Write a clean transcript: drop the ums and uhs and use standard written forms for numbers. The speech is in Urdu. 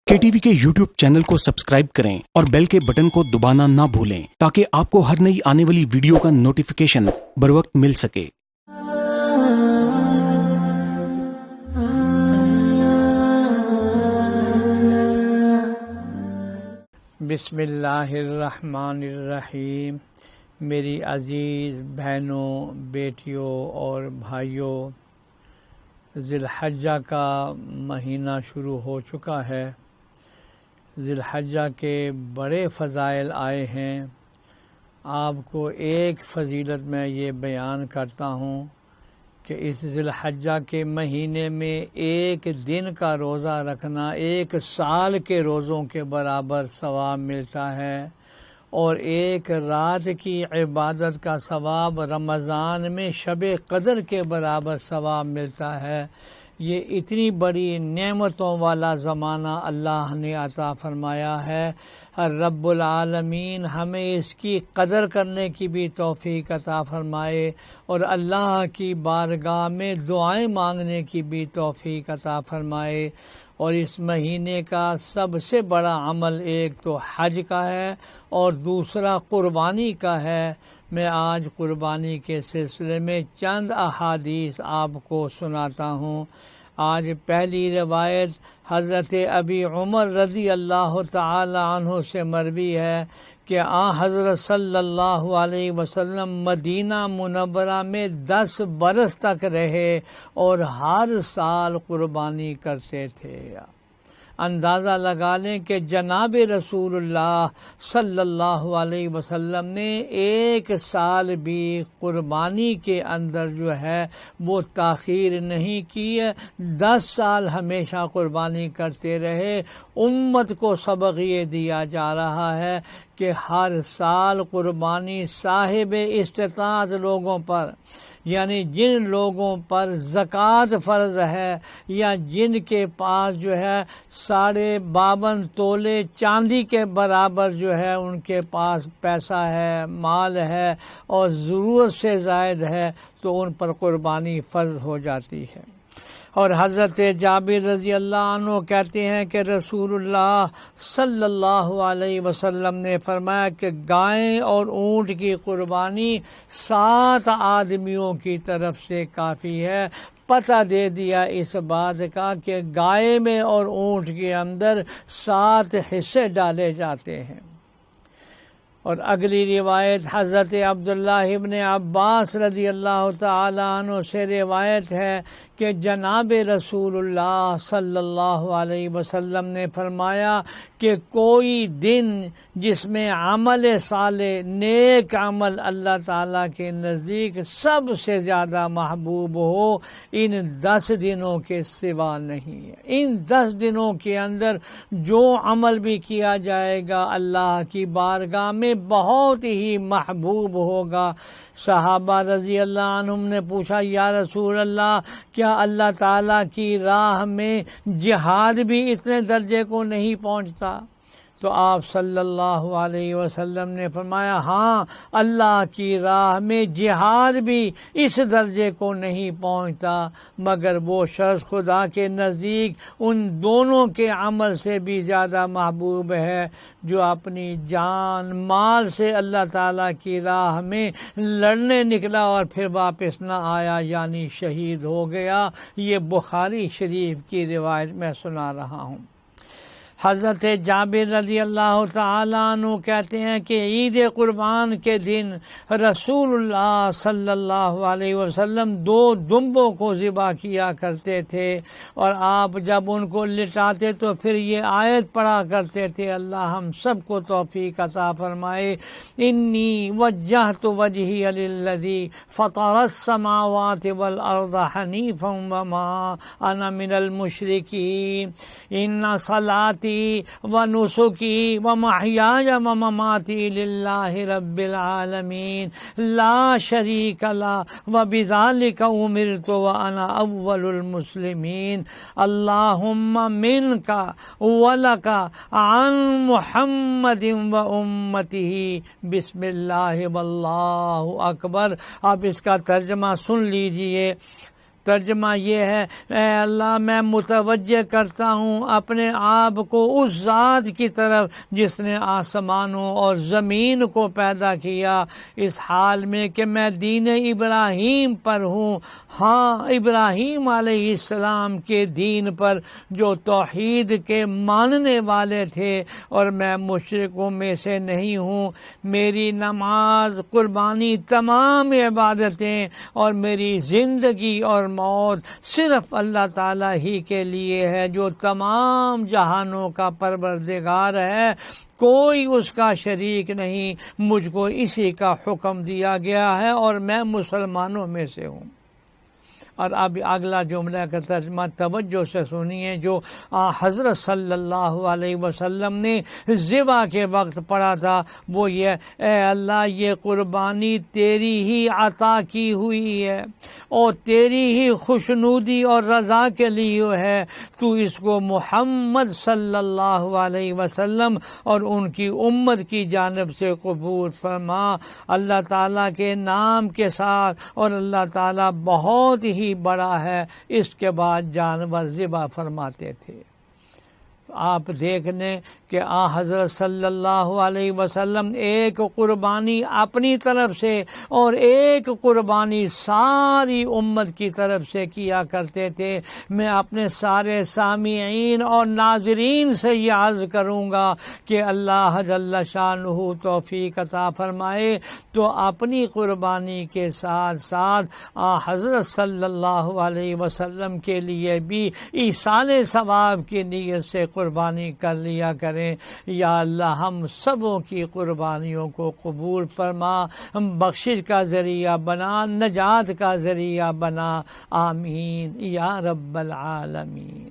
KTV کے YouTube چینل کو سبسکرائب کریں اور بیل کے بٹن کو دبانا نہ بھولیں تاکہ آپ کو ہر نئی آنے والی ویڈیو کا نوٹیفیکیشن بروقت مل سکے۔ بسم اللہ الرحمن الرحیم۔ میری عزیز بہنوں، بیٹیوں اور بھائیوں، ذی الحجہ کا مہینہ شروع ہو چکا ہے۔ ذی الحجہ کے بڑے فضائل آئے ہیں۔ آپ کو ایک فضیلت میں یہ بیان کرتا ہوں کہ اس ذی الحجہ کے مہینے میں ایک دن کا روزہ رکھنا ایک سال کے روزوں کے برابر ثواب ملتا ہے، اور ایک رات کی عبادت کا ثواب رمضان میں شب قدر کے برابر ثواب ملتا ہے۔ یہ اتنی بڑی نعمتوں والا زمانہ اللہ نے عطا فرمایا ہے۔ رب العالمین ہمیں اس کی قدر کرنے کی بھی توفیق عطا فرمائے، اور اللہ کی بارگاہ میں دعائیں مانگنے کی بھی توفیق عطا فرمائے۔ اور اس مہینے کا سب سے بڑا عمل ایک تو حج کا ہے اور دوسرا قربانی کا ہے۔ میں آج قربانی کے سلسلے میں چند احادیث آپ کو سناتا ہوں۔ آج پہلی روایت حضرت ابی عمر رضی اللہ تعالی عنہ سے مروی ہے کہ حضرت صلی اللہ علیہ وسلم مدینہ منورہ میں 10 برس تک رہے اور ہر سال قربانی کرتے تھے۔ اندازہ لگا لیں کہ جناب رسول اللہ صلی اللہ علیہ وسلم نے ایک سال بھی قربانی کے اندر جو ہے وہ تاخیر نہیں کی ہے۔ 10 سال ہمیشہ قربانی کرتے رہے۔ امت کو سبق یہ دیا جا رہا ہے کہ ہر سال قربانی صاحب استطاعت لوگوں پر، یعنی جن لوگوں پر زکوٰۃ فرض ہے یا جن کے پاس جو ہے 52.5 تولے چاندی کے برابر جو ہے ان کے پاس پیسہ ہے، مال ہے اور ضرورت سے زائد ہے، تو ان پر قربانی فرض ہو جاتی ہے۔ اور حضرت جابر رضی اللہ عنہ کہتے ہیں کہ رسول اللہ صلی اللہ علیہ وسلم نے فرمایا کہ گائے اور اونٹ کی قربانی 7 آدمیوں کی طرف سے کافی ہے۔ پتہ دے دیا اس بات کا کہ گائے میں اور اونٹ کے اندر 7 حصے ڈالے جاتے ہیں۔ اور اگلی روایت حضرت عبداللہ ابن عباس رضی اللہ تعالی عنہ سے روایت ہے کہ جناب رسول اللہ صلی اللہ علیہ وسلم نے فرمایا کہ کوئی دن جس میں عمل صالح، نیک عمل اللہ تعالیٰ کے نزدیک سب سے زیادہ محبوب ہو، ان 10 دنوں کے سوا نہیں ہے۔ ان 10 دنوں کے اندر جو عمل بھی کیا جائے گا اللہ کی بارگاہ میں بہت ہی محبوب ہوگا۔ صحابہ رضی اللہ عنہم نے پوچھا، یا رسول اللہ، کیا اللہ تعالیٰ کی راہ میں جہاد بھی اتنے درجے کو نہیں پہنچتا؟ تو آپ صلی اللہ علیہ وسلم نے فرمایا، ہاں، اللہ کی راہ میں جہاد بھی اس درجے کو نہیں پہنچتا، مگر وہ شخص خدا کے نزدیک ان دونوں کے عمل سے بھی زیادہ محبوب ہے جو اپنی جان مال سے اللہ تعالیٰ کی راہ میں لڑنے نکلا اور پھر واپس نہ آیا، یعنی شہید ہو گیا۔ یہ بخاری شریف کی روایت میں سنا رہا ہوں۔ حضرت جابر رضی اللہ تعالی عنہ کہتے ہیں کہ عید قربان کے دن رسول اللہ صلی اللہ علیہ وسلم 2 دمبوں کو ذبح کیا کرتے تھے، اور آپ جب ان کو لٹاتے تو پھر یہ آیت پڑھا کرتے تھے، اللہ ہم سب کو توفیق عطا فرمائے، انی وجہت وجہی للذی فطر السماوات والارض حنیفا وما انا من المشرکین، ان صلاتی ونسکی ومحیای ومماتی للہ رب العالمین لا شریک لہ وبذالک امرت وانا اول المسلمین، اللہم منک ولک عن محمد وامتہ، بسم اللہ واللہ اکبر۔ آپ اس کا ترجمہ سن لیجئے۔ ترجمہ یہ ہے، اے اللہ میں متوجہ کرتا ہوں اپنے آپ کو اس ذات کی طرف جس نے آسمانوں اور زمین کو پیدا کیا، اس حال میں کہ میں دین ابراہیم پر ہوں، ہاں ابراہیم علیہ السلام کے دین پر جو توحید کے ماننے والے تھے، اور میں مشرکوں میں سے نہیں ہوں۔ میری نماز، قربانی، تمام عبادتیں اور میری زندگی اور موت صرف اللہ تعالیٰ ہی کے لیے ہے جو تمام جہانوں کا پروردگار ہے، کوئی اس کا شریک نہیں۔ مجھ کو اسی کا حکم دیا گیا ہے اور میں مسلمانوں میں سے ہوں۔ اور اب اگلا جملہ کا ترجمہ توجہ سے سنیے جو حضرت صلی اللہ علیہ وسلم نے ذبح کے وقت پڑھا تھا، وہ یہ، اے اللہ یہ قربانی تیری ہی عطا کی ہوئی ہے اور تیری ہی خوشنودی اور رضا کے لیے ہے، تو اس کو محمد صلی اللہ علیہ وسلم اور ان کی امت کی جانب سے قبول فرما، اللہ تعالیٰ کے نام کے ساتھ، اور اللہ تعالیٰ بہت ہی بڑا ہے۔ اس کے بعد جانور ذبح فرماتے تھے۔ آپ دیکھ لیں کہ حضرت صلی اللہ علیہ وسلم ایک قربانی اپنی طرف سے اور ایک قربانی ساری امت کی طرف سے کیا کرتے تھے۔ میں اپنے سارے سامعین اور ناظرین سے یہ عرض کروں گا کہ اللہ جل شانہ توفیق عطا فرمائے تو اپنی قربانی کے ساتھ ساتھ حضرت صلی اللہ علیہ وسلم کے لیے بھی ایصال ثواب کی نیت سے قربانی کر لیا کریں۔ یا اللہ ہم سبوں کی قربانیوں کو قبول فرما، بخشش کا ذریعہ بنا، نجات کا ذریعہ بنا، آمین یا رب العالمین۔